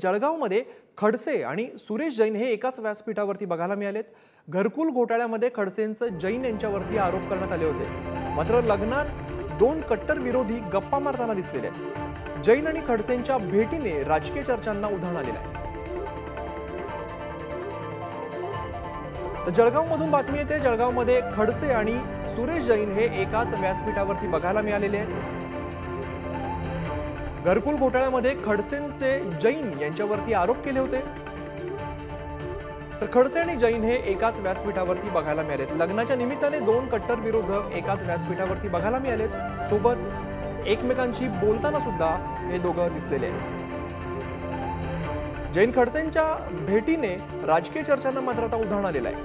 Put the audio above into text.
जळगावमध्ये खडसे आणि सुरेश जैन हे एकाच व्यासपीठावरती बघायला मिळालेत। घरकुल घोटाळ्यामध्ये खडसेंचं जैन यांच्यावरती आरोप करण्यात आले होते, मात्र लग्नात दोन कट्टर विरोधी गप्पा मारताना दिसलेले आहेत। जैन आणि खडसेंच्या भेटीने राजकीय चर्चांना उधाण आलेलं आहे। जळगावमधून बातमी येते, जळगावमध्ये खडसे आणि सुरेश जैन हे एकाच व्यासपीठावरती बघायला मिळालेले आहेत। घरकुल घोटाळ्यामध्ये खडसेंचे जैन यांच्यावरती आरोप केले होते, तर खडसे आणि जैन हे एकाच व्यासपीठावरती बघायला मिळालेत। लग्नाच्या निमित्ताने दोन कट्टर विरोधक एकाच व्यासपीठावरती बघायला मिळालेत, सोबत एकमेकांशी बोलताना सुद्धा हे दोघं दिसलेले आहेत। जैन खडसेंच्या भेटीने राजकीय चर्चांना मात्र आता उधाण आलेलं आहे।